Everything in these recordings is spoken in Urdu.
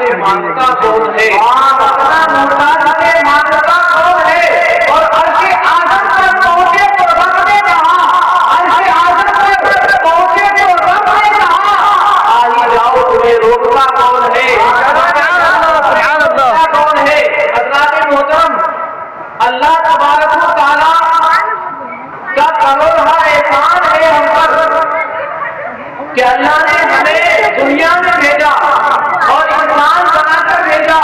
سے مانگتا کون ہے؟ اپنا محتاج سے مانگتا کون ہے؟ اور عرش اعظم پر پہنچے تو رب نے کہا، عرش اعظم پر پہنچے تو رب نے کہا آ ہی جاؤ، تمہیں روکتا کون ہے؟ کون ہے؟ حضرات محترم، اللہ تبارک و تعالیٰ کا کروڑا احسان ہے ہم پر کہ اللہ نے ہمیں دنیا میں بھیجا اور انسان بنا کر بھیجا۔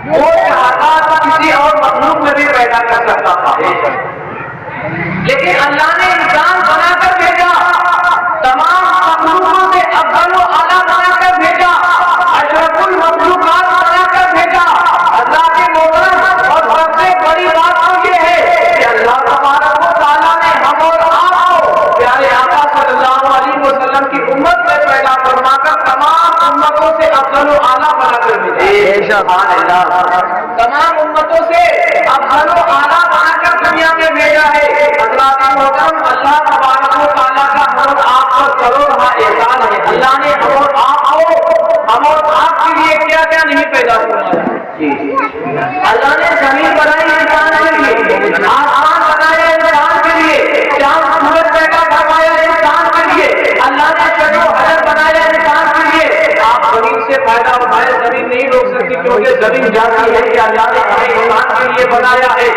وہ چاہتا تو کسی اور مخلوق میں بھی پیدا کر سکتا تھا، لیکن اللہ نے انسان بنا کر بھیجا، تمام مخلوقوں سے افضل و اعلیٰ بنا کر بھیجا، اشرف المخلوقات بنا کر بھیجا۔ اللہ کے محترم، اور سب سے بڑی بات تو یہ ہے کہ اللہ تبارک و تعالیٰ نے ہم اور آپ کو پیارے آقا صلی اللہ علیہ وسلم کی امت میں پیدا فرما کر تمام امتوں سے افضل و اعلیٰ بنا کر بھیجا۔ تمام امتوں سے افضل و اعلیٰ بنا کر دنیا میں بھیجا ہے۔ حضرات محترم، اللہ تبارک و تعالیٰ کا ہم اور آپ پر کروڑا احسان ہے۔ اللہ نے ہم اور آپ کو، ہم اور آپ کے لیے کیا کیا نہیں پیدا فرمایا؟ اللہ نے زمین بنائی انسان کے لیے، آسمان بنایا انسان کے لیے، چاند سورج پیدا فرمایا انسان کے لیے، اللہ نے شجر و حجر بنایا انسان کے لیے۔ آپ زمین سے فائدہ اٹھائے، زمین نہیں روک سکتی کیونکہ زمین جانتی ہے کہ اللہ نے ہمیں انسان کے لیے بنایا ہے۔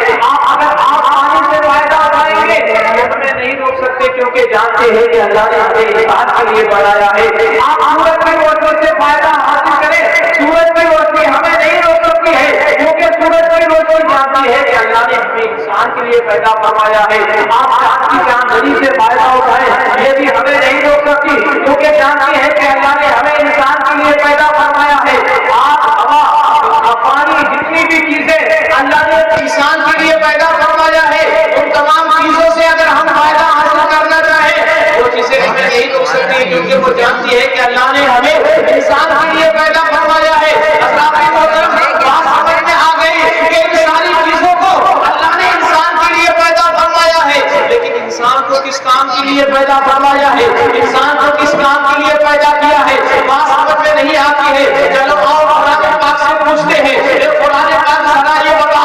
اگر آپ پانی سے فائدہ اٹھائیں گے تو ہمیں نہیں روک سکتے کیونکہ جانتے ہیں کہ اللہ نے ہمیں انسان کے لیے بنایا ہے۔ آپ سورج کی روشنی سے فائدہ حاصل کریں، سورج کی روشنی ہمیں نہیں روک سکتی ہے کیونکہ سورج کی روشنی جانتی ہے کہ اللہ نے ہمیں انسان کے لیے پیدا فرمایا ہے۔ آپ چاند کی چاندنی سے فائدہ اٹھائیں، یہ بھی ہمیں نہیں روک سکتی کیونکہ جانتی ہے کہ اللہ نے ہمیں انسان کے لیے پیدا فرمایا ہے۔ آپ ہوا، پانی، جتنی بھی چیزیں اللہ نے انسان کے لیے پیدا فرمایا ہے، ان تمام چیزوں سے اگر ہم فائدہ حاصل کرنا چاہیں وہ چیزیں ہمیں نہیں روک سکتی کیونکہ وہ جانتی ہے کہ اللہ نے ہمیں انسان کے لیے پیدا فرمایا ہے۔ اللہ کے محترم، بات سمجھ میں آ گئی کہ ان ساری چیزوں کو اللہ نے انسان کے لیے پیدا فرمایا ہے، لیکن انسان کو کس کام کے لیے پیدا فرمایا ہے؟ انسان کو کس کام کے لیے پیدا کیا ہے؟ بات سمجھ میں نہیں آتی ہے۔ چلو اور قرآن پاک سے پوچھتے ہیں، قرآن پاک ذرا یہ بتا،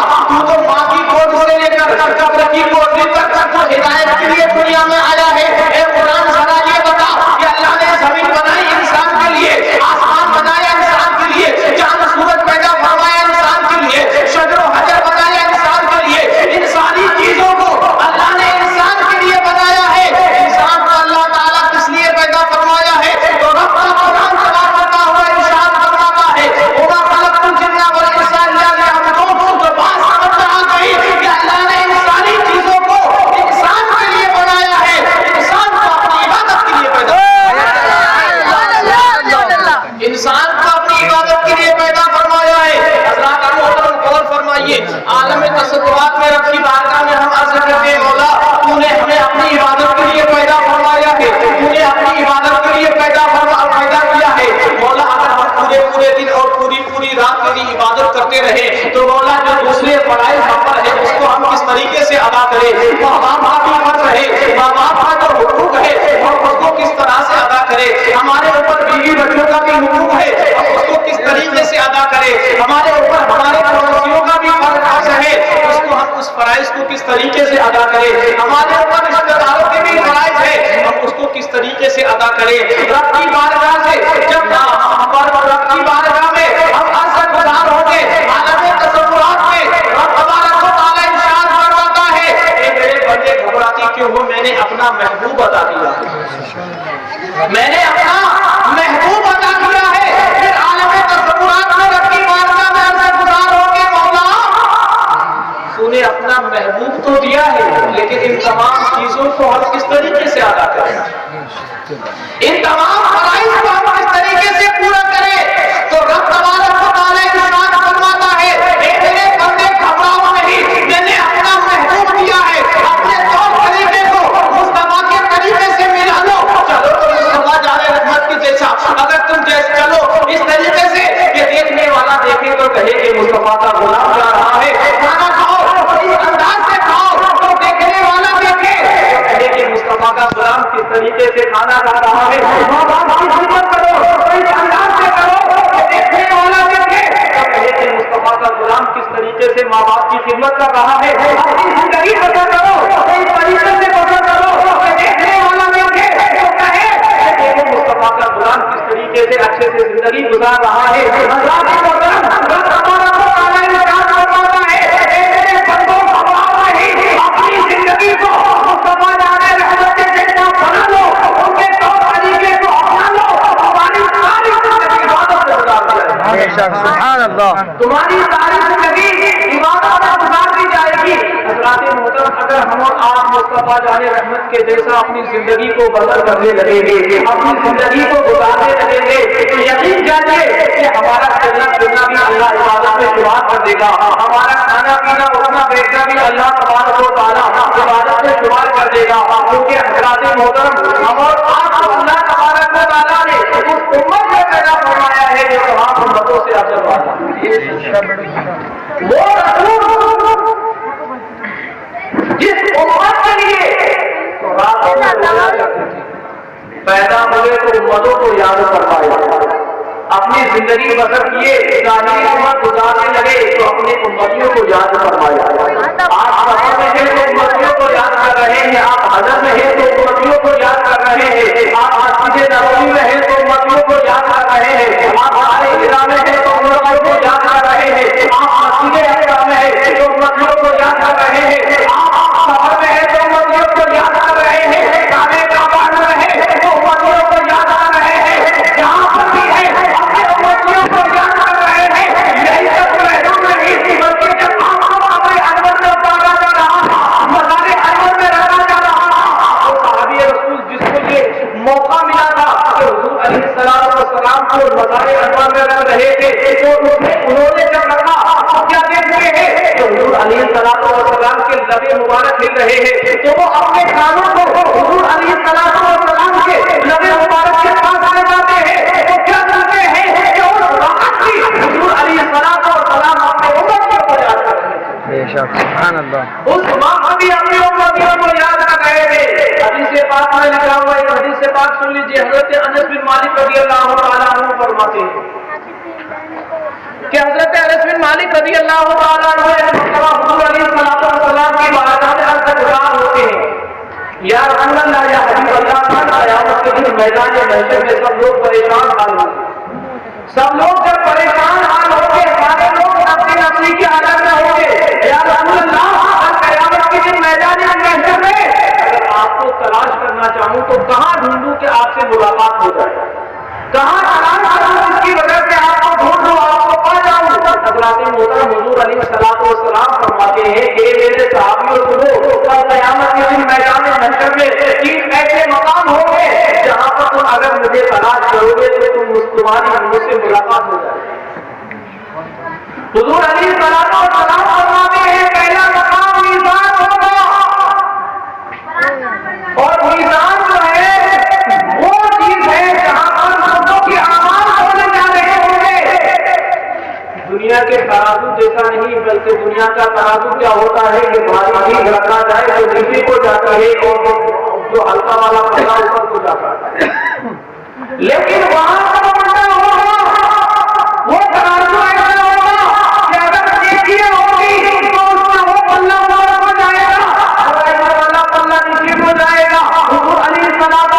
تو ماں کی گود سے لے کر قبر کی گود تک تو ہدایت کے لیے دنیا میں آیا ہے۔ اے قرآن ذرا یہ بتا کہ اللہ نے زمین بنائی انسان کے لیے، آسمان بنایا انسان کے لیے، چاند سورج پیدا فرمایا انسان کے لیے، شجر و حجر بنایا انسان کے لیے، ان ساری چیزوں کو اللہ نے انسان کے لیے بنایا ہے۔ انسان کو اللہ تعالیٰ کس لیے پیدا فرمایا ہے؟ تو رب کا قرآن تلاوت کرتا ہوا ارشاد فرماتا ہے، وَمَا خَلَقْتُ الْجِنَّ وَالْإِنسَ إِلَّا لِيَعْبُدُونِ۔ تو بات سمجھ میں آ گئی کہ اللہ نے ان ساری چیزوں کو انسان کے لیے بنایا ہے، انسان کو اپنی عبادت کے لیے پیدا انسان کو اپنی عبادت کے لیے پیدا فرمایا ہے۔ حضرات محترم غور فرمائیے، عالم تصورات میں رب کی بارگاہ میں ہم عرض کرتے ہیں، مولا تو نے ہمیں اپنی عبادت کے لیے پیدا فرمایا ہے، تو نے اپنی عبادت کے لیے پیدا کیا ہے۔ مولا اگر ہم پورے دن اور پوری رات تیری عبادت کرتے رہے تو مولا جو دوسرے فرائض ہم پر ہے اس کو ہم کس طریقے سے ادا کریں؟ ماں باپ کی فرض رہے، ماں باپ کا جو حقوق ہے اور اس کو کس طرح سے ادا کریں؟ ہمارے اوپر بیوی بچوں کا بھی حقوق ہے، ہم اس کو کس طریقے سے ادا کریں؟ ہمارے اوپر ہمارے پڑوسیوں کا بھی فرض ہے، اس کو ہم اس فرائض کو کس طریقے سے ادا کریں؟ ہمارے اوپر رشتہ داروں کے بھی فرائض ہے، ہم اس کو کس طریقے سے ادا کریں؟ رب کی بارگاہ سے جب رب کی بارگاہ میں ہم عرض گزار ہوں گے، عالم تصورات میں رب تبارک و تعالیٰ ارشاد فرماتا ہے، اے میرے بندے گھبراتی کیوں ہو؟ میں نے اپنا محبوب عطا کیا ہے، میں نے اپنا محبوب عطا کیا ہے۔ پھر عالم تصورات میں رب کی بارگاہ میں عرض گزار ہوں گے، مولا تو نے اپنا محبوب تو دیا ہے لیکن ان تمام چیزوں کو ہم کس طریقے سے ادا کریں؟ ان تمام فرائض کو ہم کس طریقے سے پورا کریں؟ تو رب تبارک و تعالیٰ ارشاد فرماتا ہے، اے میرے بندے گھبراؤ نہیں، میں نے اپنا محبوب دیا ہے، اپنے طور طریقے کو مصطفیٰ کے طریقے سے ملا لو۔ چلو تو مصطفیٰ جان رحمت کی جیسا اگر تم چلو اس طریقے سے کہ دیکھنے والا دیکھے تو کہے کہ مصطفیٰ کا غلام جا رہا ہے، کھانا کھاؤ اس انداز سے کھاؤ تو دیکھنے والا دیکھے تو کہے کہ مصطفیٰ کا غلام کس طریقے سے کھانا کھا رہا ہے۔ ماں باپ کی رہا ہے اپنی زندگی بسر کرو اس طریقے سے بسر کرو کہ دیکھنے والا دیکھے تو کہے کہ دیکھو مصطفیٰ کا غلام کس طریقے سے اچھے سے زندگی گزار رہا ہے حضرات محترم بس ہمارا کو تعالیٰ ارشاد فرماتا ہے ایسے بندوں کو نہیں اپنی زندگی کو مصطفیٰ جان رحمت کے جیسا بنا لو ان کے طور طریقے کو اپنا لو ہماری ساری زندگی عبادت سے گزار دیا سبحان اللہ. تمہاری ساری زندگی عبادت میں گزار دی جائے گی. حضرات محترم اگر ہم اور آپ مصطفیٰ جان رحمت کے جیسا اپنی زندگی کو بسر کرنے لگیں گے اپنی زندگی کو گزارنے لگیں گے تو یقین جانیے کہ ہمارا چلنا پھرنا بھی اللہ عبادت میں شمار کر دے گا ہمارا کھانا پینا اٹھنا بیٹھنا بھی اللہ تبارک و تعالیٰ عبادت میں شمار کر دے گا کیونکہ حضرات محترم ہم اور آپ کو اللہ تبارک و تعالیٰ نے اس امت میں پیدا فرمایا ہے جو تمام امتوں سے افضل والا وہ رسول جس امت کے لیے پیدا ہوئے تو امتوں کو یاد فرمائے اپنی زندگی بسر کیے ظاہری امت گزارنے لگے تو اپنے امتیوں کو یاد فرمائے آپ سفر میں ہیں تو امتیوں کو یاد کر رہے ہیں آپ حضر میں ہیں تو امتیوں کو یاد کر رہے ہیں آپ مسجد نبوی میں ہیں تو امتیوں کو یاد کر رہے ہیں آپ سارے ہرا میں ہیں تو امتیوں کو یاد کر رہے ہیں آپ مسجد اقصی میں ہیں تو امتیوں کو یاد کر رہے ہیں آپ سفر میں ہیں تو امتیوں کو یاد کر رہے ہیں کعبے کا باہر میں ہیں تو امتیوں کو یاد کر رہے ہیں جہاں پر بھی ہے اپنے امتیوں کو یاد کر رہے ہیں یہی سب محدود نہیں تھی بلکہ جب آپ کو اپنے انور میں اتارا جا رہا مزار انور میں رکھا جا رہا تو صحابی رسول جس کو یہ موقع ملا تھا کہ حضور علیہ السلام کو مزار انور میں رکھ رہے تھے تو انہوں نے جب رکھا تو کیا دیکھ رہے ہیں کہ حضور علیہ السلام کے لبے مبارک ہل رہے ہیں تو وہ اپنے کانوں کو حضور علیہ السلام کے لبے مبارک کے پاس لے جاتے ہیں تو کیا کرتے ہیں کہ اس وقت بھی حضور علیہ السلام اپنے امت کو یاد کر رہے ہیں بے شک سبحان اللہ. اس وقت بھی اپنی امتیوں کو یاد کر رہے تھے. حدیث پاک میں لکھا ہوا ہے حدیث پاک سن لیجیے حضرت انس بن مالک رضی اللہ تعالیٰ عنہ فرماتے ہیں کہ حضرت انس بن مالک رضی اللہ تعالیٰ عنہ حضور علیہ السلام کی بارگاہ میں عرض گزار ہوتے ہیں یا رسول اللہ یا حبیب اللہ قیامت کے دن میدان محشر میں سب لوگ پریشان حال ہوں گے سب لوگ جب پریشان حال ہوں گے سارے لوگ اپنی نفسی کی حالت میں ہوں گے یا رسول اللہ قیامت کے دن میدان محشر میں اگر آپ کو تلاش کرنا چاہوں تو کہاں ڈھونڈوں کہ آپ سے ملاقات ہو جائے کہاں تلاش کروں جس کی وجہ سے آپ کو ڈھونڈ لوں آپ کو پا جاؤں حضرات محترم حضور علیہ السلام فرماتے ہیں کہ میرے صحابیوں سنو کل قیامت کے دن میدان محشر میں تین ایسے مقام ہوں گے جہاں پر تم اگر مجھے تلاش کرو گے تو تمہاری مجھ سے ملاقات ہو جائے حضور علیہ السلام فرماتے ہیں پہلا مقام میزان ہوگا اور میزان جو ہے وہ چیز ہے جہاں پر لوگوں کی اعمال ہونے جا رہے ہوں گے دنیا کے ترازو جیسا نہیں بلکہ دنیا کا ترازو کیا ہوتا ہے کہ بھاری چیز رکھا جائے تو نیچے کو جاتا ہے اور جو ہلکا والا پہلا اوپر کو جاتا ہے لیکن وہاں پر وہ ترازو ایسا ہوگا کہ اگر نیکیاں ہوگی تو اس میں وہ پلہ اوپر ہو جائے گا اور ایسا والا پلہ نیچے ہو جائے گا حضور علیہ السلام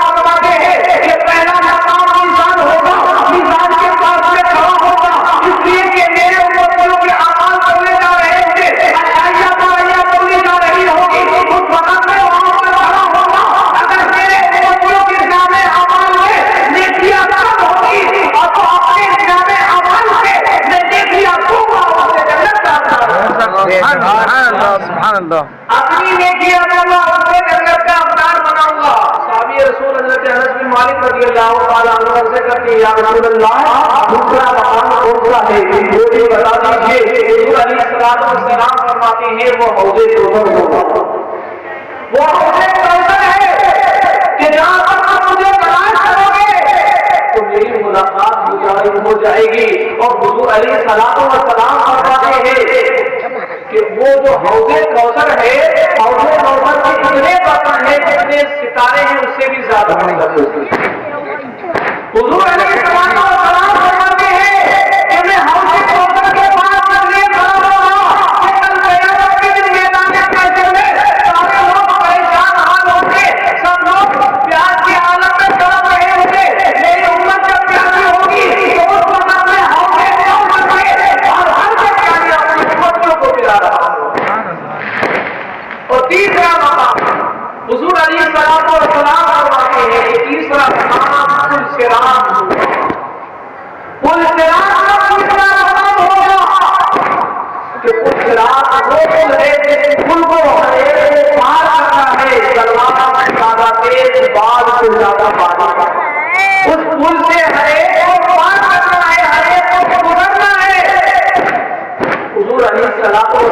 فرماتے ہیں کہ پہلا مقام میزان ہوگا میزان کے پاس میں کھڑا ہوگا اس لیے کہ میرے امتیوں کے اعمال کرنے جا رہے ہوں گے اچھائیاں برائیاں کرنے جا رہی ہوگی اس وقت میں وہاں پر کھڑا ہوگا اگر میرے امتیوں کے سامنے اعمال میں نیکیاں کم ہوگی اور تو اپنے سامنے اعمال میں نیکیاں خوب ہوگی جنت کا سبحان اللہ. اپنی نیکیاں کرنا اس سے جنت کا افطار بناؤں گا صحابی رسول حضرت انس بن مالک رضی اللہ تعالیٰ عنہ سے کرتے ہیں یا رسول اللہ دوسرا مقام کون سا ہے وہ بھی بتا دیجیے حضور علیہ السلام فرماتے ہیں وہ حوض کوثر ہوگا وہ حوض کوثر ہے کہ جہاں پر آپ مجھے تلاش کرو گے تو میری ملاقات ہو جائے گی اور حضور علیہ السلام فرماتے ہیں کہ وہ جو حوض کوثر ہے حوض کوثر کے اتنے برتن ہیں جتنے ستارے ہیں اس سے بھی زیادہ برتن حضور علیہ السلام فرماتے ہیں کہ میں حوض کوثر کے پاس اس لیے کھڑا ہوں کہ کل قیامت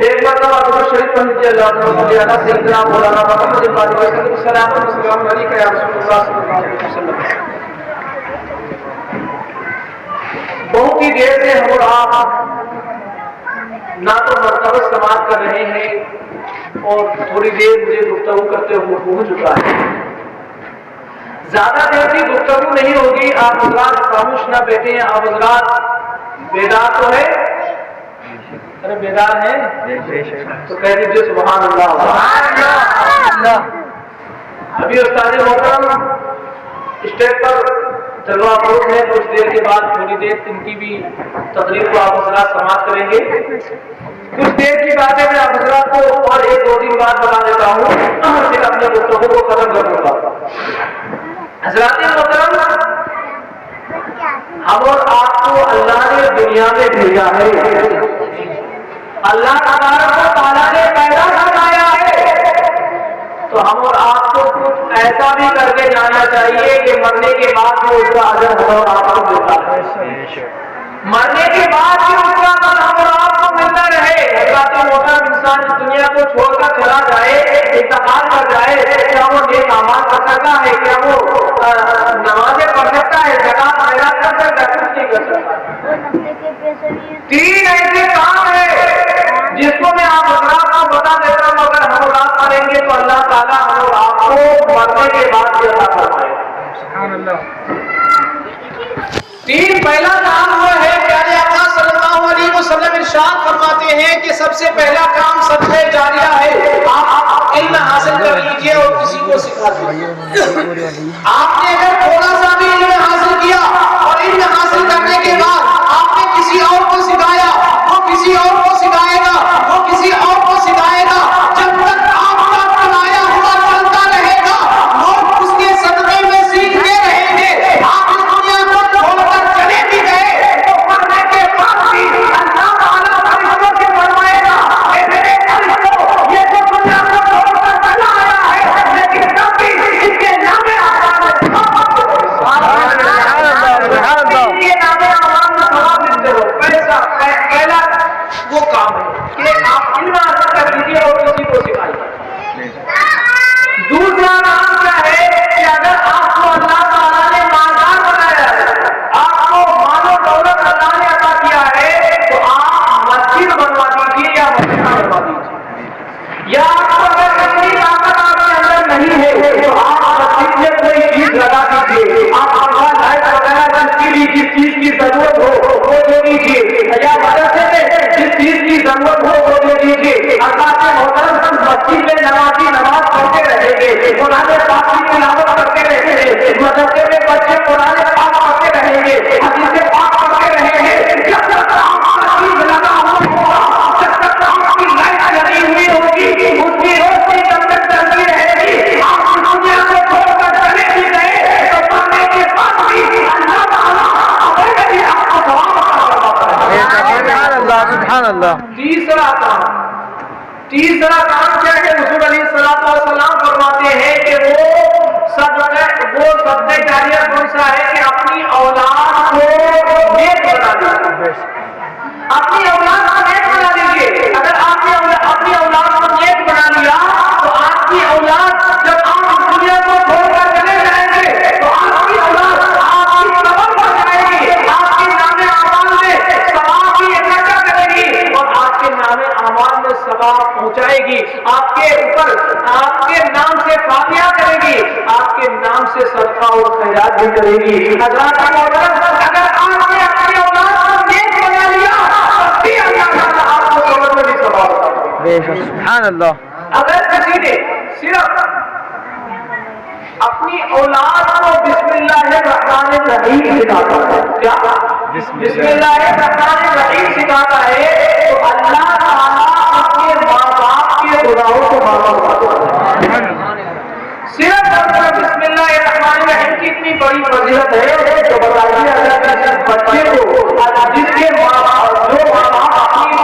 ایک مرتبہ درود شریف پڑھ لیجیے اللہ سیدنا مولانا محمد السلام علیکم یا رسول اللہ صلی اللہ علیہ وسلم۔ بہت ہی دیر سے ہم اور آپ نہ تو مرتبہ سماعت کر رہے ہیں اور تھوڑی دیر مجھے گفتگو کرتے ہوئے ہو چکا ہے۔ زیادہ دیر کی گفتگو نہیں ہوگی، آپ حضرات خاموش نہ بیٹھے ہیں، آپ حضرات بیدار تو ہے؟ ارے بیدار ہیں تو کہہ دیجیے سبحان اللہ سبحان اللہ۔ ابھی استاد محترم اسٹیج پر جلوہ افروز ہے، کچھ دیر کے بعد تھوڑی دیر ان کی بھی تقریر کو آپ حضرات سماعت کریں گے۔ کچھ دیر کی باتیں میں آپ حضرات کو اور ایک دو دن بعد بتا دیتا ہوں، پھر اپنے گفتگو کو ختم کر دوں گا۔ حضرات محترم، ہم اور آپ کو اللہ نے دنیا میں بھیجا ہے، اللہ تبارک و تعالیٰ نے پیدا کروایا ہے، تو ہم اور آپ کو کچھ ایسا بھی کر کے جانا چاہیے کہ مرنے کے بعد بھی اس کا اجر ہم اور آپ کو ملتا ہے، مرنے کے بعد بھی اس کا اجر ہم اور آپ کو ملتا رہے۔ حضرات محترم، انسان اس دنیا کو چھوڑ کر چلا جائے، انتقال کر جائے، کیا وہ نیک اعمال کر سکتا ہے؟ کیا وہ نمازیں پڑھ سکتا ہے؟ زکات خیرات کر سکتا ہے؟ کچھ نہیں کر سکتا۔ تین ایسے کام ہیں جس کو میں آپ حضرات کو بتا دیتا ہوں، اگر ہم رات کریں گے تو اللہ تعالیٰ ہم اور آپ کو مرنے کے بعد بھی عطا فرمائے گا۔ سبحان اللہ۔ تین پہلا کام وہ ہے، پیارے آقا صلی اللہ علیہ وسلم ارشاد فرماتے ہیں کہ سب سے پہلا کام صدقہ جاریہ ہے۔ آپ علم حاصل کر لیجئے اور کسی کو سکھا دیجئے۔ آپ نے اگر تھوڑا سا بھی علم حاصل کیا اور علم حاصل کرنے کے بعد آپ نے کسی اور کو سکھایا، وہ کسی اور کو سکھائے گا، وہ کسی اور کو سکھائے گا، جب تک آپ کا بنایا ہوا چلتا رہے گا، لوگ اس کے صدقے میں سیکھتے رہیں گے۔ آپ اس دنیا کو چھوڑ کر چلے بھی گئے تو مرنے کے بعد بھی اللہ تعالیٰ فرشتوں سے فرمائے گا، اے میرے فرشتوں، یہ تو دنیا کو چھوڑ کر چلا آیا ہے، لیکن تب بھی اس کے نام آسمان میں ثواب ملتے ہو۔ ان کے نام آسمان میں ثواب ملتے ہو۔ پہلا وہ کام ہے کہ آپ علم حاصل کر لیجیے اور کسی کو سکھائیے۔ دوسرا کام کیا ہے کہ اگر آپ کو اللہ تعالیٰ نے مالدار بنایا ہے، آپ کو مال و دولت اللہ نے عطا کیا ہے، تو آپ مسجد بنوا دیجیے یا مدرسہ بنوا دیجیے۔ یا آپ کو اگر اتنی طاقت آپ کے اندر نہیں ہے تو آپ مسجد میں کوئی چیز لگا دیجیے، آپ اپنا لائٹ وغیرہ جس چیز کی ضرورت ہو وہ دے دیجیے، یا مدرسے میں جس چیز کی ضرورت ہو وہ دے دیجیے۔ اللہ کے محترم، مسجد میں نمازی نماز پڑھتے رہیں گے، قرآن پاک کی تلاوت کرتے رہیں گے، مدرسے میں بچے قرآن پاک پڑھتے رہیں گے، حدیث پاک پڑھتے رہیں گے۔ جب تک آپ کا چیز لگا ہوا ہوگا، جب تک آپ کی لائٹ لگی ہوئی ہوگی، اس کی روشنی تب تک چلتی رہے گی۔ آپ اس دنیا کو چھوڑ کر چلے بھی گئے تو مرنے کے بعد بھی اللہ تعالیٰ اپنے لیے آپ کو ثواب عطا فرماتا ہے۔ سبحان اللہ۔ تیسرا کام کیا ہے؟ حضور علیہ الصلوۃ والسلام فرماتے ہیں کہ وہ صدقہ جاریہ کون سا ہے کہ اپنی اولاد کو نیک بنا دیجیے، اپنی اولاد کو نیک بنا دیجیے۔ اگر آپ نے اپنی اولاد کو نیک بنا لیا تو آپ کی اولاد جب آپ اس دنیا کو چھوڑ کر چلے جائیں گے تو آپ کی اولاد آپ کی قبر پر جائے گی، آپ کے نام اعمال میں ثواب بھی اکٹھا کرے گی اور آپ کے نام اعمال میں ثواب پہنچائے گی، آپ کے اوپر آپ کے نام سے فاتحہ کرے گی، آپ کے نام سے صدقہ اور خیرات بھی کرے گی۔ حضرات محترم، اگر آپ نے اپنی اولاد کو نیک بنا لیا تو سبحان اللہ. اگر کسی نے صرف اپنی اولاد کو بسم اللہ الرحمن الرحیم سکھاتا ہے، کیا بسم اللہ الرحمن الرحیم سکھاتا ہے، تو اللہ تعالیٰ اپنے ماں باپ کے گناہوں کو معاف کرتا ہے. صرف بسم اللہ الرحمن الرحیم کی اتنی بڑی فضیلت ہے تو بتائیے اگر کسی بچے کو جس کے ماں باپ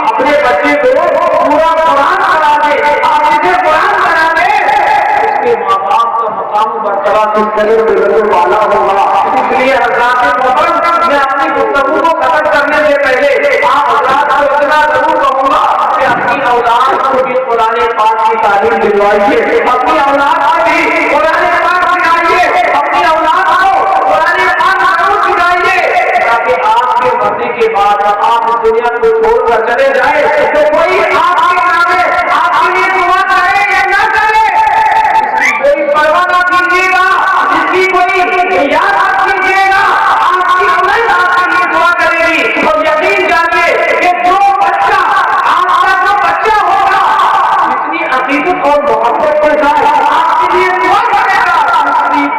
اپنے بچے کو پورا قرآن کرا دے، آپ جسے قرآن کرا دے، اس کے ماں باپ کا مقام مرتبہ کس طرح والا ہوگا. اس لیے حضرات محترم، میں اپنی گفتگو کو ختم کرنے سے پہلے آپ حضرات کو اتنا ضرور کہوں گا کہ اپنی اولاد کو بھی قرآن پاک کی تعلیم دلوائیے، اپنی اولاد کو بھی قرآن پاک سکھائیے، اپنی اولاد کو قرآن پاک ضرور سکھائیے، تاکہ آپ کے مرنے کے بعد آپ اس دنیا کو چھوڑ کر چلے جائیں تو کوئی آپ کے نامے آپ کے لیے دعا کرے یا نہ کرے، اس کی کوئی پرواہ نہ کیجیے گا، اس کی کوئی یاد نہ کیجیے گا، آپ کی اولاد آپ کے لیے دعا کرے گی. اور یقین جانیے کہ جو بچہ آپ کا جو بچہ ہوگا جتنی عقیدت اور محبت کے ساتھ آپ کے لیے دعا کرے گا،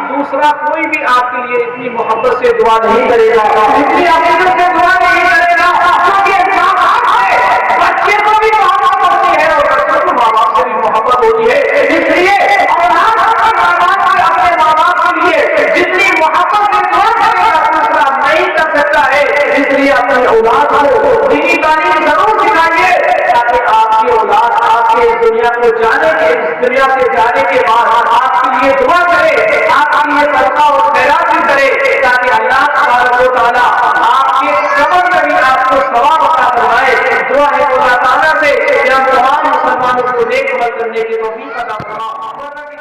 دوسرا کوئی بھی آپ کے لیے اتنی محبت سے دعا نہیں کرے گا، اتنی عقیدت سے دعا نہیں کرے گا، کیونکہ ماں باپ سے بچے کو بھی محبت ہوتی ہے اور بچوں کو ماں باپ سے بھی محبت ہوتی ہے. اس لیے اولاد اپنے ماں باپ سے اپنے ماں باپ کے لیے جتنی محبت سے دعا کرے گا دوسرا نہیں کر سکتا ہے. اس لیے اپنی اولاد کو دینی تعلیم ضرور سکھائیے تاکہ آپ کی اولاد آپ کے اس دنیا کو جانے کے اس دنیا سے جانے کے بعد آپ کے لیے دعا کرے، آپ کے لیے صدقہ اور خیرات بھی کرے، تاکہ اللہ تبارک و تعالیٰ آپ کے قبر میں بھی آپ کو ثواب عطا فرمائے. دعا ہے اللہ تعالیٰ سے کہ ہم تمام مسلمانوں کو نیک عمل کرنے کی توفیق عطا فرمائے.